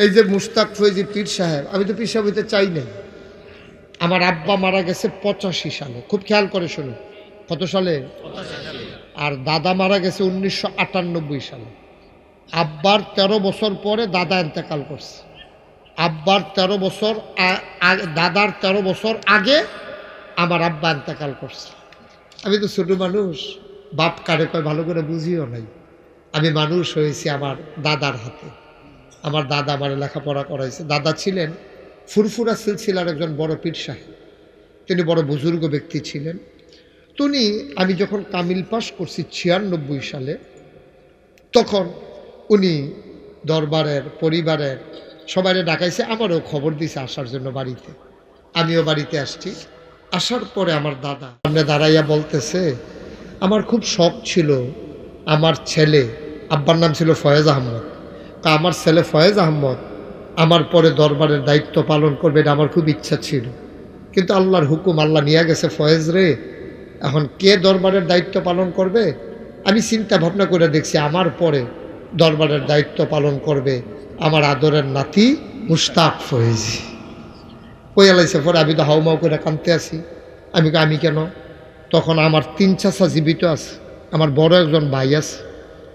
এই যে মুশতাক ফৈজি পীর সাহেব, আমি তো পীর সাহেব হইতে চাই নাই। আমার আব্বা মারা গেছে 85 সালে, খুব খেয়াল করে শুনুন। কত সালে? আর দাদা মারা গেছে 1998 সালে। আব্বার 13 বছর পরে দাদা ইন্তেকাল করছে। আব্বার 13 বছর দাদার 13 বছর আগে আমার আব্বা ইন্তেকাল করছে। আমি তো ছোট মানুষ, বাপ কারে কয় ভালো করে বুঝিও নাই। আমি মানুষ হয়েছি আমার দাদার হাতে। আমার দাদা আমার লেখাপড়া করাইছে। দাদা ছিলেন ফুরফুরা সিলসিলার একজন বড় পীর সাহেব, তিনি বড় বুজুর্গ ব্যক্তি ছিলেন। তিনি, আমি যখন কামিল পাস করছি 96 সালে, তখন উনি দরবারের পরিবারের সবাই ডাকাইছে, আমারও খবর দিছে আসার জন্য বাড়িতে। আমিও বাড়িতে আসছি। আসার পরে আমার দাদা সামনে দাঁড়াইয়া বলতেছে, আমার খুব শখ ছিল আমার ছেলে, আব্বার নাম ছিল ফয়েজ আহমদ, তা আমার ছেলে ফয়েজ আহমদ আমার পরে দরবারের দায়িত্ব পালন করবে, এটা আমার খুব ইচ্ছা ছিল। কিন্তু আল্লাহর হুকুম, আল্লাহ নিয়ে গেছে ফয়েজ রে, এখন কে দরবারের দায়িত্ব পালন করবে? আমি চিন্তা ভাবনা করে দেখছি আমার পরে দরবারের দায়িত্ব পালন করবে আমার আদরের নাতি মুশতাক ফয়েজি। ওই আলাইছে পরে আমি তো হাউমাউ করে কাঁদতে আসি। আমি কেন? তখন আমার 3 চাচা জীবিত আছে, আমার বড় একজন ভাই আছে।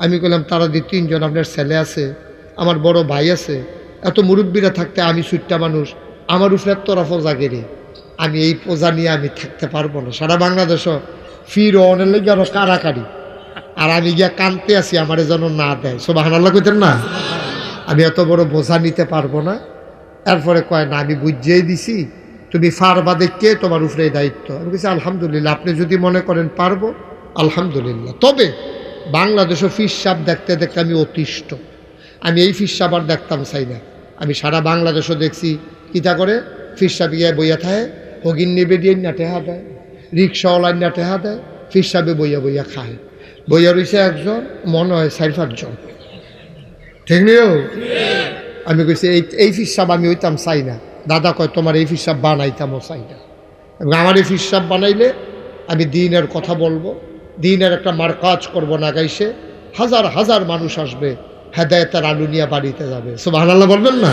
আমি বললাম, তারা দিয়ে 3 জন আপনার ছেলে আছে, আমার বড় ভাই আছে, এত মুরব্বীরা থাকতে আমি ছুট্টা মানুষ, আমার উপরে তোরা পোজা গেরে, আমি এই পোজা নিয়ে আমি থাকতে পারবো না। সারা বাংলাদেশও ফির অনের লেগে আরো কারাকারি, আর আমি গিয়া কানতে আসি আমার যেন না দেয়। সুবহানাল্লাহ কইতেন না? আমি এত বড় বোঝা নিতে পারবো না। এরপরে কয় না, আমি বুঝিয়েই দিছি, তুমি ফারবা দেখে তোমার উপরে দায়িত্ব। আমি বলছি আলহামদুলিল্লাহ, আপনি যদি মনে করেন পারবো আলহামদুলিল্লাহ। তবে বাংলাদেশও ফির সাপ দেখতে দেখতে আমি অতিষ্ঠ। আমি এই ফির সাপ আর দেখতাম চাই না। আমি সারা বাংলাদেশও দেখছি কিতা করে ফির সাপ গিয়ে বইয়া থাকে, হগিন নেবে দিয়ে না টেহা দেয়, রিক্সাওয়ালার না টেহা দেয়, ফির সাপে বইয়া বইয়া খায়। বইয়া রয়েছে একজন, মনে হয় 4-5 জন, ঠিক নিও। আমি কইছি এই ফির সাপ আমি হইতাম চাই না। দাদা কয় তোমার এই ফির সাপ বানাইতামও চাই না। এবং আমার এই ফির সাপ বানাইলে আমি দিনের কথা বলবো, দিনের একটা মার্কাজ করবো না, গাইছে হাজার হাজার মানুষ আসবে, হেদায়েতের আলু নিয়ে বাড়িতে যাবে। সুবহানাল্লাহ বলবেন না?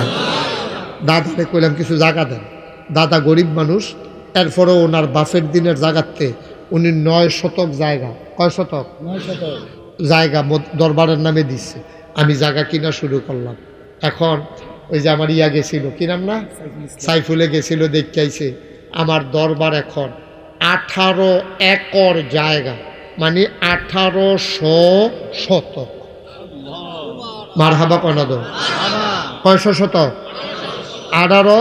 দাদাকে কইলাম কিছু জায়গা দেন। দাদা গরিব মানুষ, এরপরেও ওনার বাফের দিনের জায়গাতে উনি 9 শতক জায়গা, কয় শতক? 9 শতক জায়গা দরবারের নামে দিচ্ছে। আমি জায়গা কিনা শুরু করলাম। এখন ওই যে আমার ইয়া গেছিল, কি নাম না, সাইফুলে গেছিল, দেখাইছে আমার দরবার এখন 18 একর জায়গা, মানে 1800 শতক। মারহাবা কনা দো, কয়শো শতক? 18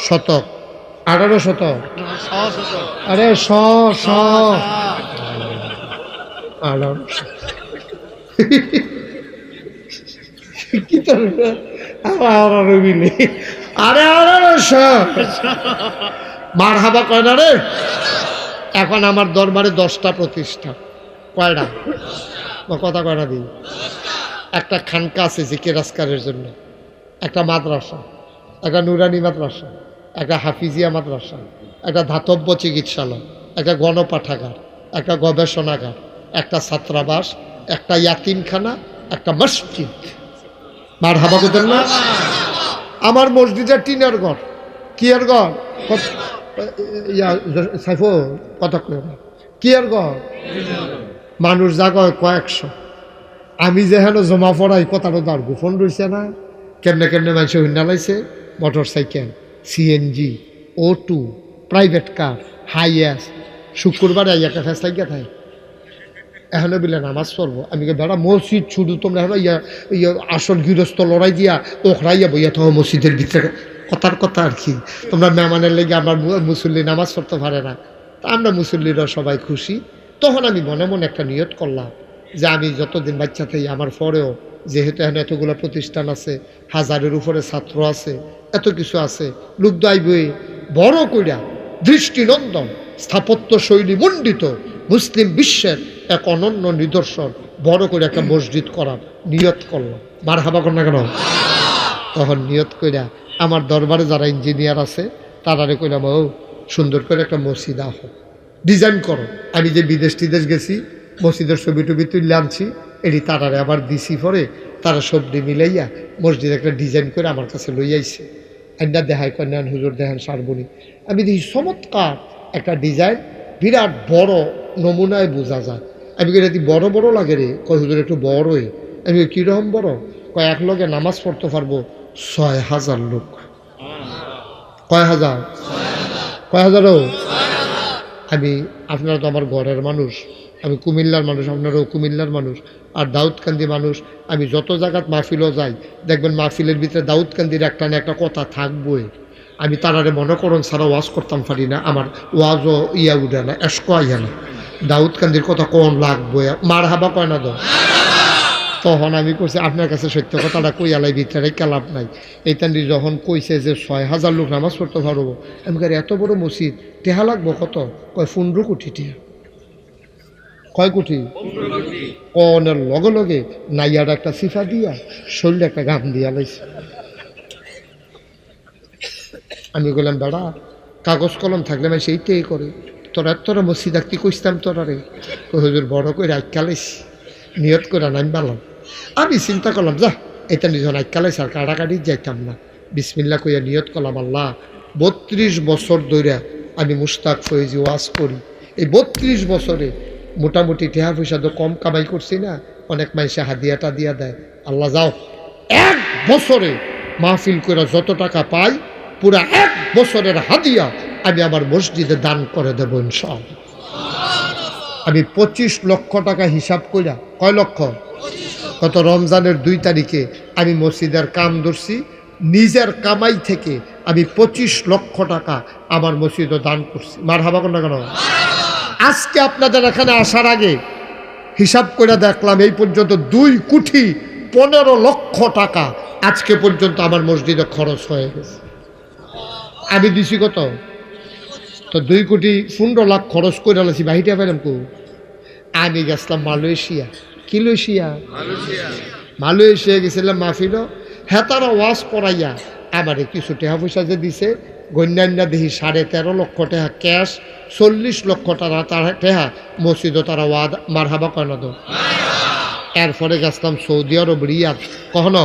শতক। 18 শতক, আরে 1800 কয় না রে। এখন আমার দরবারে 10টা প্রতিষ্ঠান। কয়টা? কথা কয় না দিই। একটা খানকা আছে জিকির আজকারের জন্য, একটা মাদ্রাসা, একটা নুরানি মাদ্রাসা, একটা হাফিজিয়া মাদ্রাসা, একটা ধাতব্য চিকিৎসালয়, একটা গণপাঠাগার, একটা গবেষণাগার, একটা ছাত্রাবাস, একটা ইয়াতিমখানা, একটা মসজিদ। মারহাবা কইতেন না? আমার মসজিদের টিনের ঘর। কি এর ঘর? কথা কি এর ঘর? মানুষ জায়গায় কয়েকশো। আমি যেহেন জমা পড়াই কথাটা তার গোপন রয়েছে না। কেমনে কেমনে মানুষ হইনা লাইছে, motorcycle, CNG, O2, private car, Hiace. শুক্রবারে একটা ফেস লাগিয়া থাকে, এখনো বিলে নামাজ পড়বো। আমি বেড়া মসজিদ শুধু তোমরা এখন ইয়া আসল গৃহস্থ লড়াই দিয়া ওখরাইয়া বইয়া থাকো মসজিদের ভিতরে। কথার কথা আর কি, তোমরা মেহমানের লেগে আমার মুসল্লি নামাজ পড়তে পারে না, তা আমরা মুসল্লিরা সবাই খুশি। তখন আমি মনে মনে একটা নিয়ত করলাম যে আমি যতদিন বাচ্চা থাকি, আমার পরেও যেহেতু এখন এতগুলো প্রতিষ্ঠান আছে, 1000-এর উপরে ছাত্র আছে, এত কিছু আছে, লোক দাইবই বড় কইরা দৃষ্টিনন্দন স্থাপত্য শৈলী মণ্ডিত মুসলিম বিশ্বের এক অনন্য নিদর্শন বড় করে একটা মসজিদ করার নিয়ত করলাম। মারহাবা কর না কেন? তখন নিয়ত কইরা আমার দরবারে যারা ইঞ্জিনিয়ার আছে তারারে কইলাম, ও সুন্দর করে একটা মসজিদ আহ ডিজাইন করো। আমি যে বিদেশ টিদেশ গেছি, মসজিদের ছবি টবি তুলে আনছি, এটি তারারে আবার দিছি পরে তারা সবজি মিলাইয়া মসজিদে একটা ডিজাইন করে আমার কাছে লই আইছে। আইনা দেখায় কন্যান হুজুর দেখেন সারবনি। আমি দেখি চমৎকার একটা ডিজাইন, বিরাট বড় নমুনায় বোঝা যায়। আমি কই বড় বড় লাগে রে, কয় হুজুর একটু বড়ই। আমি কীরকম বড়, কয় এক লগে নামাজ পড়তে পারবো ৬,০০০ লোক। কয় হাজার? কয় হাজারও? আমি আপনারা তো আমার ঘরের মানুষ, আমি কুমিল্লার মানুষ, আপনারাও কুমিল্লার মানুষ, আর দাউদকান্দি মানুষ। আমি যত জায়গাত মাহফিলও যাই দেখবেন মাহফিলের ভিতরে দাউদকান্দির একটা না একটা কথা থাকবই। আমি তারারে মনে করুন সারা ওয়াজ করতাম পারি না, আমার ওয়াজও ইয়া উঠে না, এসকো আইয়া না। দাউদকান্দির কথা কোন লাগবো, মার হাবা কয় না তো। তখন আমি কইছি আপনার কাছে সত্য কথাটা কই আলাই ভিতরে লাভ নাই। এইটান যখন কইছে যে ৬,০০০ লোক নামাজ পড়তে পারবো, আমি কই এত বড় মসজিদ টেহা লাগবো কত, কয় ১৫ কোটি টিয়া। কয় কোটি? কনের লগে লগে নাইয়ার একটা সিফা দিয়া শরীরে একটা গাম দিয়া লাইছে। আমি বললাম বেড়া কাগজ কলম থাকলে আমি সেইটাই করে, তোরা মসজিদ আঁকতে কইতাম তোরা রে, হুজুর বড় করে আইকালাইছি নিয়ত করে নামি পালাম। আমি চিন্তা করলাম যা এটা নিজন আইকালাইছে আর কাটাকাটি যাইতাম না, বিসমিল্লাহ কইয়া নিয়ত করলাম আল্লাহ ৩২ বছর ধরে আমি মুস্তাক ফয়েজি ওয়াজ করি, এই ৩২ বছরে মোটামুটি টেহা পয়সা তো কম কামাই করছি না, অনেক মানুষে হাদিয়াটা দিয়া দেয়। আল্লাহ যাও ১ বছরে মাহফিল করে যত টাকা পাই পুরা ১ বছরের হাদিয়া আমি আমার মসজিদে দান করে দেবো ইনশাআল্লাহ। আমি ২৫ লক্ষ টাকা হিসাব কইরা, কয় লক্ষ? গত রমজানের ২ তারিখে আমি মসজিদের কাম ধরছি, নিজের কামাই থেকে আমি ২৫ লক্ষ টাকা আমার মসজিদে দান করছি। মার হাবা কোন না কেন? আজকে আপনাদের এখানে আসার আগে হিসাব করে দেখলাম এই পর্যন্ত ২,১৫,০০,০০০ টাকা আজকে পর্যন্ত আমার মসজিদে খরচ হয়ে গেছে। আমি দিছি কত? তো ২,১৫,০০,০০০ খরচ করে আলাইছি, বাহিটা পেলাম কো। আমি গেছিলাম মালয়েশিয়া। কি মালয়েশিয়া গেছিলাম মাহফিল, হ্যাঁ তারা ওয়াজ করাইয়া আমারে কিছু টাকা পয়সা যে দিছে, গণ্যান্যা দেখি ১৩.৫ লক্ষ টাকা ক্যাশ, ৪০ লক্ষ টাকা টাকা মসজিদও তারা ওয়াদ মার হাবা কয় না তো। এরপরে গেছিলাম সৌদি আরব রিয়াদ, কখনো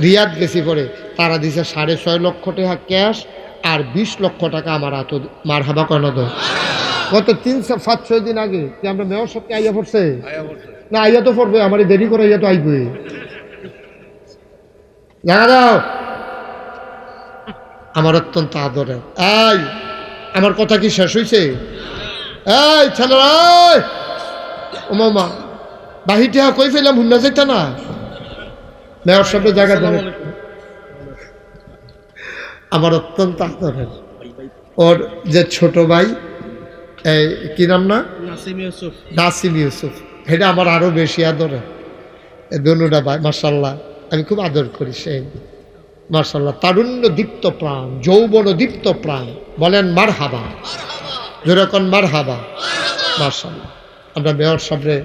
রিয়াদ গেছি পরে তারা দিছে ৬.৫ লক্ষ টাকা ক্যাশ আর ২০ লক্ষ টাকা আমার হাত মার হাবা কয় না তো। গত ৩-৫-৬ দিন আগে কি আমরা মেয়র সবকে আইয়া পড়ছে না? আইয়া তো পড়বে, আমার দেরি করে আইয়া তো আইবে। জানা দাও আমার অত্যন্ত আদরের। এই আমার কথা কি শেষ হয়েছে? এই ছেলেরা ও মামা বাহিটা কই ফেলাম হুন্না যেটা না মেয়র সাহেবের জায়গা দেবে। আমার অত্যন্ত আদরের ওর যে ছোট ভাই, এই কি নাম না, নাসিম ইউসুফ, এটা আমার আরো বেশি আদরের। দুটা ভাই মাশাআল্লাহ আমি খুব আদর করি। সেই মাশাআল্লাহ তারুণ্য দীপ্ত প্রাণ, যৌবন দীপ্ত প্রাণ, বলেন মার হাবা, যেরকম মার হাবা। মাশাআল্লাহ আমরা মেয়র সাহেবরে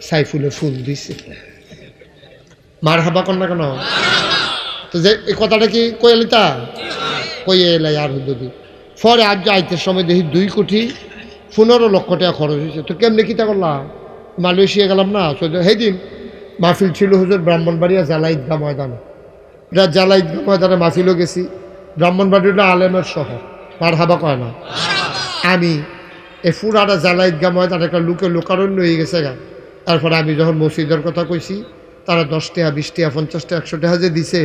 সাইফুলে ফুল দিছি, মার হাবা কর না কেন? তো যে এই কথাটা কি কইলিতা কইয়ে এলাই আর হুদি পরে আজ আইতের সময় দেখি ২,১৫,০০,০০০ টাকা খরচ হয়েছে। তো কেমনি কিতা করলাম? মালয়েশিয়া গেলাম না, সেই দিন মাহফিল ছিল হুজুর ব্রাহ্মণবাড়িয়া জালা ঈদগাহ ময়দানে। এটা জালা ঈদগাহ ময়দানে মাহফিলও গেছি। ব্রাহ্মণবাড়ি হলো আলেমের শহর, মার হাবা কয় না। আমি এ ফুরাটা জালা ঈদগাহ ময়দানে একটা লোকারণ্য হয়ে গেছে গা। তারপরে আমি যখন মসজিদের কথা কইছি তারা ১০ টাকা ২০ টাকা ৫০ টাকা ১০০ টাকা যে দিছে,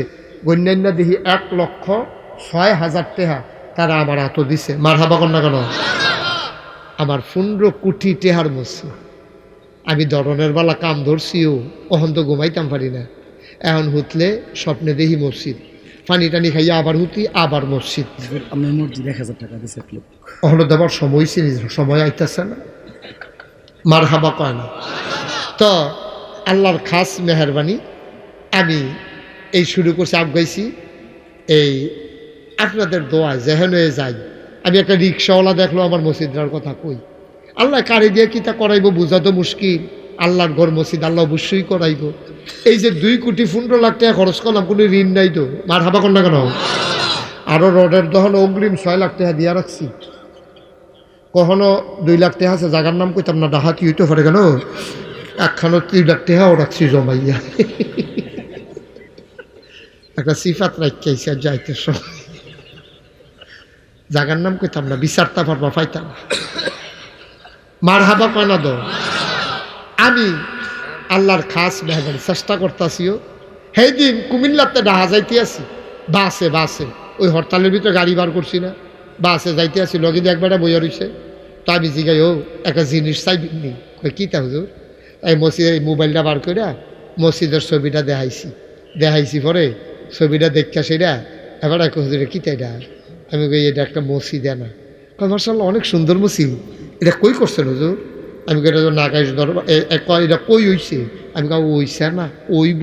গণ্যান্য দেখি ১,০৬,০০০ টাকা তারা আমার হাত দিছে। মার হাবা কর না কেন? আমার ১৫ কোটি টেহার মসজিদ। আমি ধরনের বেলা কাম ধরছিও, কখন তো ঘুমাইতাম পারি না। এখন হুতলে স্বপ্নে দেখি মসজিদ, পানি টানি খাইয়া আবার হুতি আবার মসজিদ। আপনার মসজিদ ১,০০০ টাকা দিছে। কখনো দেবার সময় ছিল, সময় আইতেছে না, মার হাবা কয় না। তো আল্লাহর খাস মেহরবানি আমি এই শুরু করছি, আগাইছি এই আপনাদের দোয়ায় যেহেন হয়ে যাই। আমি একটা রিক্সাওয়ালা দেখলো আমার মসজিদার কথা কই, আল্লাহ কারে দিয়ে কি তা করাইব বোঝা তো মুশকিল। আল্লাহর ঘর মসজিদ আল্লাহ অবশ্যই করাইব। এই যে ২,১৫,০০,০০০ টাকা খরচ করলাম, কোনো ঋণ নাই তো, মার হাবা কর না কেন? আরও রডের দহন অগ্রিম ৬ লাখ টাকা দিয়া রাখছি। কখনো ২ লাখ টাকা আছে, জায়গার নাম কইতাম না, ডাহাতি হইতে পারে কেন। একখানো 3 লাখ টাকা রাখছি জমাইয়া, একটা সিফাত রাখাইছে যাইতে সময়, জাগার নাম কইতাম না, বিচারতা পারবা পাইতাম না। মার হাবা কয়না দো। আমি আল্লাহর খাস মেহমান চেষ্টা করতেছিও। সেই দিন কুমিল্লাতে ডাহা যাইতে আছি, বাসে ওই হরতালের ভিতরে গাড়ি বার করছি না, বাসে যাইতে আছি, লগে দিয়ে একবারটা বইয়া রয়েছে। তো আমি জিগাই ও একটা জিনিস চাইবিনি, কী তা হুজুর? এই মসজিদের মোবাইলটা বার করে মসজিদের ছবিটা দেখাইছি পরে ছবিটা দেখা সেটা এবার এক হুজুরে কী তাইটা? আমি কই এটা একটা মসজিদ না। মাশাআল্লাহ অনেক সুন্দর মসজিদ, এটা কই করছেন হুজুর? আমি কই এটা নাগাইশ দরবার। এটা কই হইছে? আমি কই ওইছে না, ওইব।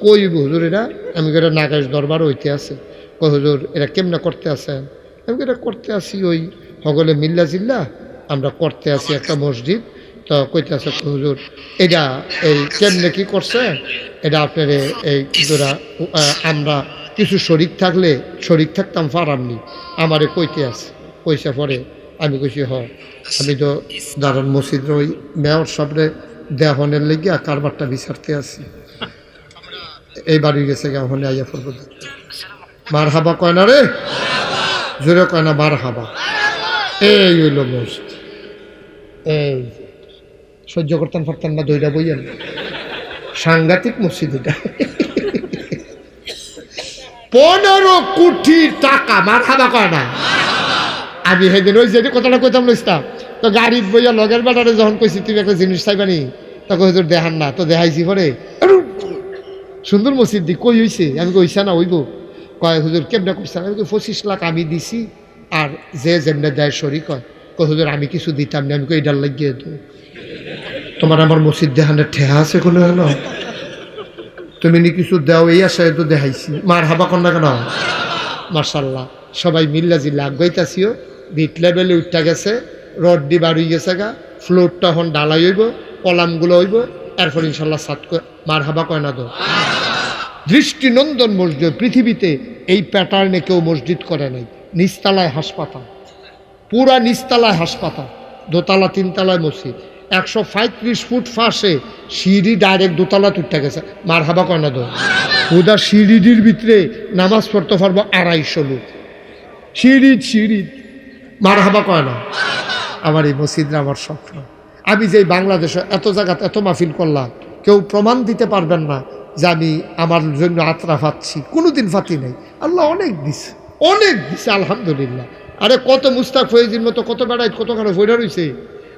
কইব হুজুর এটা? আমি কই এটা নাগাইশ দরবার হইতে আছে। কই হুজুর এটা কেমনে করতে আছেন? আমি কই এটা করতে আসি ওই সকলে মিল্লা জিল্লা আমরা করতে আসি একটা মসজিদ। তো কইতে আছে হুজুর এটা এই কেমনে কি করছে এটা আপনার এই কিছুরা আমরা কিছু শরিক থাকতাম ফারামনি আমারে কইতে আছে। কইসা পরে আমি কইছি আমি তো দারুন মসজিদের ওই মেয়র সামনে দেহনের লেগে কারবারটা বিচারতে আছি, এই বাড়ি গেছে ওখানে আইয়া পড়বো। মার হাবা কয় না রে, জোরে কয় না মার হাবা। এই হইল মসজিদ, এই সহ্য করতেন পারতেন না, দইটা বইয়েন সাংঘাতিক মসজিদ এটা। 15 কোটি টাকা, মার হাবা কয় না। আমি সেদিন ওই যে কথাটা কইতাম লইতাম, তো গাড়িত বইয়া লগের বেটারে যখন কইছি তুমি একটা জিনিস চাইবানি, তখন হুজুর দেখান না, তো দেখাইছি পরে সুন্দর মসজিদ দি কই হইছে? আমি কইছা না হইব। কয় হুজুর কেমনে করছেন? আমি 25 লাখ আমি দিছি, আর যে যেমনে দেয় শরিক হয়। কয় হুজুর আমি কিছু দিতাম না। আমি কই এটার লাগিয়ে তো তোমার আমার মসজিদ দেখানোর ঠেহা আছে কোনো হলো? তুমি নি কিছু দেও, এই আশায় তো দেখাইছি। মার হাবা কর না কেন? মাশাআল্লাহ সবাই মিল্লা জিল্লা আগাইতাছিও। ভিট লেভেলে উঠা গেছে, রড দি বাড়ি গেছে গা, ফ্লোরটা এখন ডালাই হইব, কলামগুলো হইব, এরপর ইনশাল্লাহ সাত। মার হাবা কয় না তো। দৃষ্টিনন্দন মসজিদ, পৃথিবীতে এই প্যাটার্নে কেউ মসজিদ করে নাই। নিচতলায় হাসপাতাল, পুরা নিচতলায় হাসপাতাল, দোতলা 3 তলায় মসজিদ, 135 ফুট ফাঁসে সিঁড়ি ডাইরেক্ট দোতলা তুটটা গেছে। মার হাবা কয় না তো। ওদা সিঁড়ির ভিতরে নামাজ পড়তে পারবো 250 লোক, সিঁড়ি। মার হাবা কয় না। আমার এই মসজিদরা আমার স্বপ্ন। আমি যে বাংলাদেশে এত জায়গাতে এত মাহফিল করলাম, কেউ প্রমাণ দিতে পারবেন না যে আমি আমার জন্য আত্রা ফাচ্ছি, কোনোদিন ফাতি নাই। আল্লাহ অনেক দিছে আলহামদুলিল্লাহ। আরে কত মুস্তাক ফয়েজির মতো কত বেড়াই কতখানে ফইরা রয়েছে।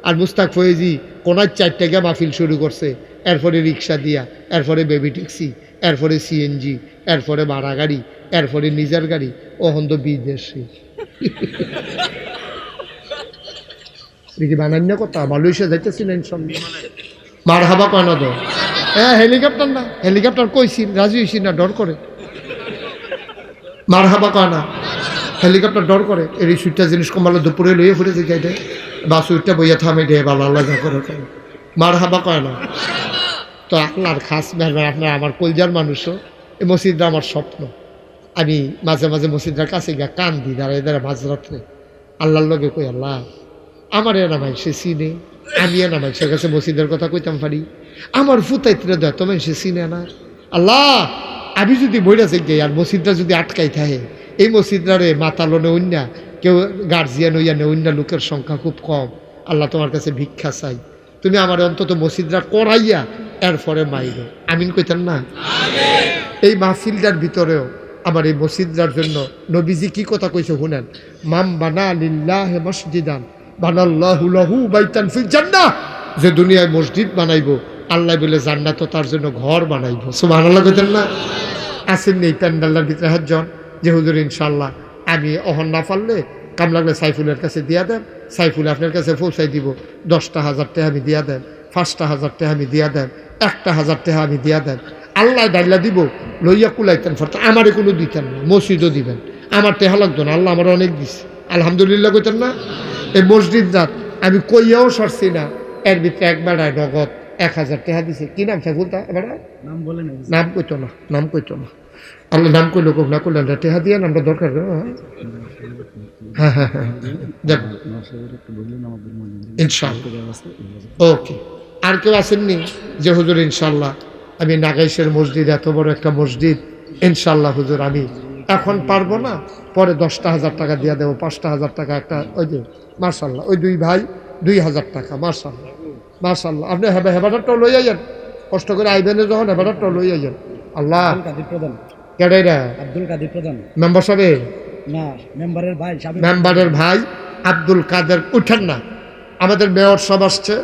আর মুস্তাক ফয়েজি কোনায় 4 টাকা মাহফিল শুরু করছে, এরপরে রিক্সা দিয়া, এরপরে বেবি ট্যাক্সি, এরপরে সিএনজি, এরপরে ভাড়া গাড়ি, এরপরে নিজের গাড়ি, ওহন তো বিদেশি। দেখি বানান্য কথা মালয়েশিয়া যাইতেছি না ইনশাল্লাহ। মার হাবা কয় না তো। হ্যাঁ হেলিকপ্টার না, হেলিকপ্টার কইছি রাজি হইছি না, ডর করে। মার হাবা কয় না, হেলিকপ্টার ডর করে। এই সুইটটা জিনিস কমালো দুপুরে লইয়া ফুটে যে গাইডে বা সুইটটা বইয়া থামে ডে ভালো আল্লাহ করে। মার হাবা কয় না। তো আল্লাহর খাস মেহরবানি, আপনার আমার কলজার মানুষও। এই মসজিদটা আমার স্বপ্ন। আমি মাঝে মাঝে মসজিদটার কাছে গিয়া কান দিই, দাঁড়ায় মাঝরাত্রে আল্লাহর লগে কই আল্লাহ আমার এ নামাই সে চিনে, আমি এ নামাই সে কাছে মসজিদের কথা কইতাম পারি, আমার ফুতাইতে দেয় তোমায় সে চিনে না। আল্লাহ আমি যদি বইরা যাই আর মসজিদটা যদি আটকাই থাকে, এই মসজিদটারে মাতালনে অন্য কেউ গার্জিয়ান হইয়া নে, অন্য লোকের সংখ্যা খুব কম। আল্লাহ তোমার কাছে ভিক্ষা চাই, তুমি আমার অন্তত মসজিদটা করাইয়া এরপরে মাইল। আমিন কইতেন না? এই মাহফিলটার ভিতরেও আমার এই মসজিদটার জন্য নবীজি কি কথা কইছে শুনেন। মাম বানা লিল্লাহি মসজিদান বানাল্লাহু লাহু বাইতান ফিল জান্নাহ। যে দুনিয়ায় মসজিদ বানাইবো, আল্লাহ বলে জান্নাতও তার জন্য ঘর বানাইবো। সুবহানাল্লাহ কইতেন না? আসেন এই প্যান্ডালটার ভিতরে হাতজন যে হুজুর ইনশাল্লাহ আমি অহন না পারলে কাম লাগলে সাইফুলের কাছে দিয়া দেন, সাইফুল আপনার কাছে পৌঁছাই দিব। 10,000 টাকা আমি দিয়া দেন, 5,000 টাকা আমি দিয়া দেন, 1,000 টাকা আমি দিয়া দেন। আল্লাহ ডাইলা দিব লইয়া কুলাইতেন ফরত, আমারে কোনো দিতেন না, মসজিদও দিবেন। আমার টেহা লাগতো না, আল্লাহ আমার অনেক দিছে আলহামদুলিল্লাহ কইতেন না? এই মসজিদ রাত আমি কইয়াও সরছি না, এর ভিতরে একবার নগদ 1,000 টাকা দিছে। কি নাম সাইফুলটা এবার? নাম কইতো না, আল্লাহ নাম কইল না করলেন টেহা দিয়ে নামটা দরকার। হ্যাঁ যাক ইনশাআল্লাহ। ওকে আর কেউ আসেননি যে হুজুর ইনশাল্লাহ আমি নাগাইশের মসজিদ, এত বড় একটা মসজিদ, ইনশাল্লাহ হুজুর আমি এখন পারবো না, পরে 10,000 টাকা দিয়ে দেবো, 5,000 টাকা একটা, ওই যে মার্শাল্লাহ ওই দুই ভাই 2,000 টাকা, মার্শাল্লাহ মার্শাল্লাহ। আপনি হেবাটারটাও লই আইয়েন, কষ্ট করে আইবেনে যখন হেবাটারটাও লই আইয়েন। আল্লাহ কাদের প্রধান, কেডাইরা আব্দুল কাদের প্রধান, মেম্বার সাহেব, না মেম্বারের ভাই, মেম্বারের ভাই আব্দুল কাদের। উঠেন না, আমাদের মেয়র সব আসছে,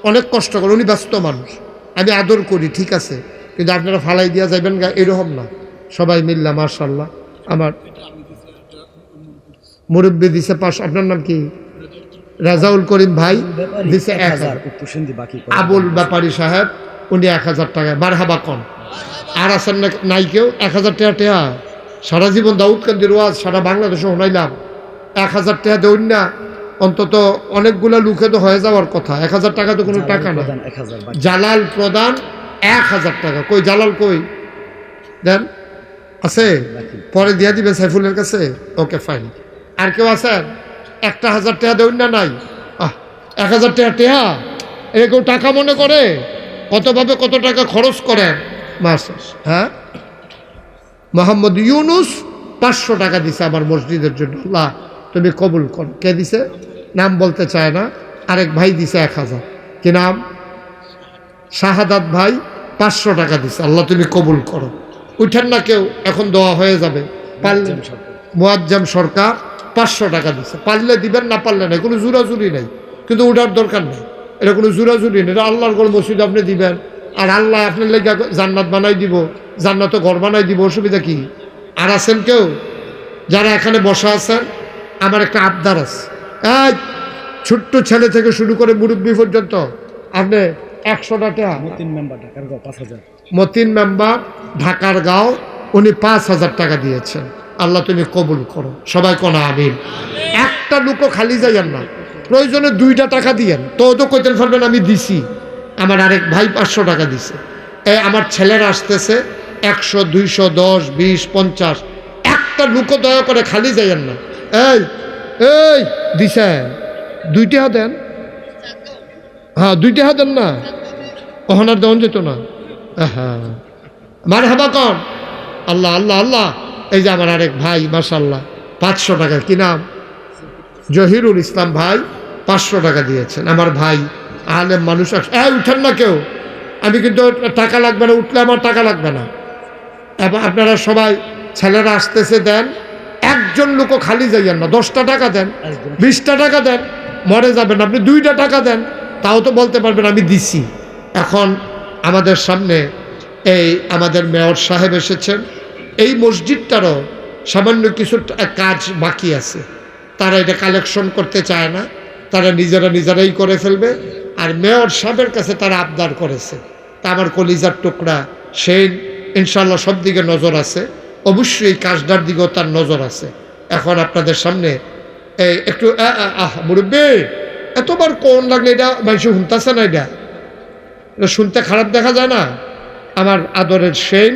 অনেক কষ্ট করে, উনি ব্যস্ত মানুষ, আমি আদর করি, ঠিক আছে, কিন্তু আপনারা ফালাই দিয়া যাবেন গা এরকম না, সবাই মিল্লা মার্শাল্লাহ। আমার মুরব্বী দিছে 5, আপনার নাম কি? রাজাউল করিম ভাই দিছে 1,000, আবুল ব্যাপারী সাহেব উনি 1,000 টাকা, মারহাবা কন। আর আছেন না নাই কেউ? 1,000 টাকা টেহা সারা জীবন দাউদ কান্দির ওয়াজ সারা বাংলাদেশে শোনাইলাম, 1,000 টাকা দেউন না, অন্তত অনেকগুলো লুকে তো হয়ে যাওয়ার কথা। 1,000 টাকা তো কোনো টাকা না। জালাল প্রধান 1,000 টাকা, কই জালাল কই দেন? আছে, পরে দিয়া দিবে সাইফুলের কাছে, ওকে ফাইন। আর কেউ আছেন? 1,000 টাকা দেউন না? নাই। 1,000 টাকা টেহা এটা কেউ টাকা মনে করে? কতভাবে কত টাকা খরচ করেন মাস। হ্যাঁ, মোহাম্মদ ইউনুস 500 টাকা দিছে আমার মসজিদের জন্য, আল্লাহ তুমি কবুল করো। কে দিছে? নাম বলতে চায় না। আরেক ভাই দিছে 1,000, কি নাম? শাহাদাত ভাই 500 টাকা দিছে, আল্লাহ তুমি কবুল করো। উঠেন না কেউ, এখন দোয়া হয়ে যাবে। পারলে মুয়াজ্জম সরকার 500 টাকা দিছে, পারলে দিবেন, না পারলে নাই, কোনো জোরাজুরি নাই, কিন্তু উঠার দরকার নেই, এটা কোনো জোরাজুরি নেই, এটা আল্লাহর কোনো মসজিদ আপনি দিবেন, আর আল্লাহ আপনার লেগে জান্নাত বানাই দিব, জান্নাতে ঘর বানাই দিব, অসুবিধা কি? আর আছেন কেউ যারা এখানে বসা আছেন? আমার একটা আবদার আছে, এই ছোট্ট ছেলে থেকে শুরু করে মুরব্বী পর্যন্ত, আপনি 100 টাকা। মতিন মেম্বার ঢাকার গাঁও 5,000, মতিন মেম্বার ঢাকার গাঁও, উনি 5,000 টাকা দিয়েছেন, আল্লাহ তুমি কবুল করো। সবাই কোন আমিন। একটা লুকো খালি যাইয়েন না, প্রয়োজনে 2টা টাকা দিয়েন, তো কইতেন পারবেন আমি দিছি। আমার আরেক ভাই 500 টাকা দিছে, আমার ছেলেরা আসতেছে 100, 200, 10, 20, 50, একটা লুকো দয়া করে খালি যাইয়েন না। এই এই দিছেন, 2 টাকা দেন, হ্যাঁ 2 টাকা দেন না, ওখানার দেওয়া যেত না। হ্যাঁ মারহাবা কর, আল্লাহ আল্লাহ আল্লাহ। এই যে আমার আরেক ভাই মাশাআল্লাহ 500 টাকা, কি নাম? জহিরুল ইসলাম ভাই 500 টাকা দিয়েছেন। আমার ভাই আলেম মানুষ। উঠেন না কেউ, আমি কিন্তু টাকা লাগবে না, উঠলে আমার টাকা লাগবে না। এবং আপনারা সবাই ছেলেরা আসতেছে দেন, একজন লোকও খালি যাইয়েন না, 10টা টাকা দেন, 20টা টাকা দেন, মরে যাবেন। আপনি 2টা টাকা দেন, তাও তো বলতে পারবেন আমি দিছি। এখন আমাদের সামনে এই আমাদের মেয়র সাহেব এসেছেন, এই মসজিদটারও সামান্য কিছু কাজ বাকি আছে, তারা এটা কালেকশন করতে চায় না, তারা নিজেরাই করে ফেলবে। আর মেয়র সাহেবের কাছে তারা আবদার করেছে, তা আমার কলিজার টুকরা সেই ইনশাল্লাহ সব দিকে নজর আছে, অবশ্যই এই কাজটার দিকেও তার নজর আছে। এখন আপনাদের সামনে এই একটু মুরব্বী এতবার কোন লাগলে, এটা মানুষ শুনতেছে না, এটা শুনতে খারাপ দেখা যায় না। আমার আদরের সেই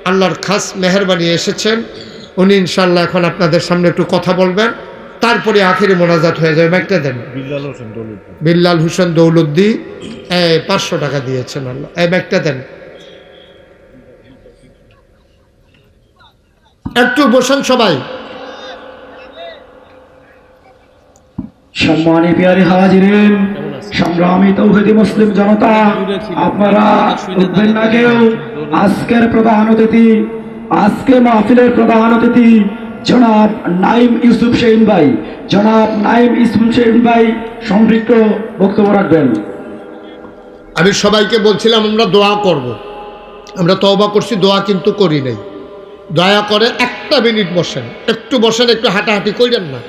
আল্লাহর খাস মেহরবানি এসেছেন, উনি ইনশাল্লাহ এখন আপনাদের সামনে একটু কথা বলবেন, তারপরে আখিরি মোনাজাত হয়ে যাবে। একটা দেন। বিল্লাল হোসেন দৌলুদ্দি 500 টাকা দিয়েছেন, আল্লাহ। এই ব্যাগটা দেন। একটু বসেন সবাই। সম্মানী পিয়ারি হাজিরিন, সংগ্রামী তৌহিদি মুসলিম জনতা, আপনারা উঠবেন না কেউ। আজকের প্রধান অতিথি, আজকে মাহফিলের প্রধান অতিথি জনাব নাইম ইউসুফ শাহীন ভাই, জনাব নাইম ইউসুফ শাহীন ভাই সংক্ষিপ্ত বক্তব্য রাখবেন। আমি সবাইকে বলছিলাম আমরা দোয়া করব, আমরা তওবা করছি, দোয়া কিন্তু করি নাই। দয়া করে 1 মিনিট বসেন, একটু বসেন, একটু হাঁটাহাঁটি করেন না।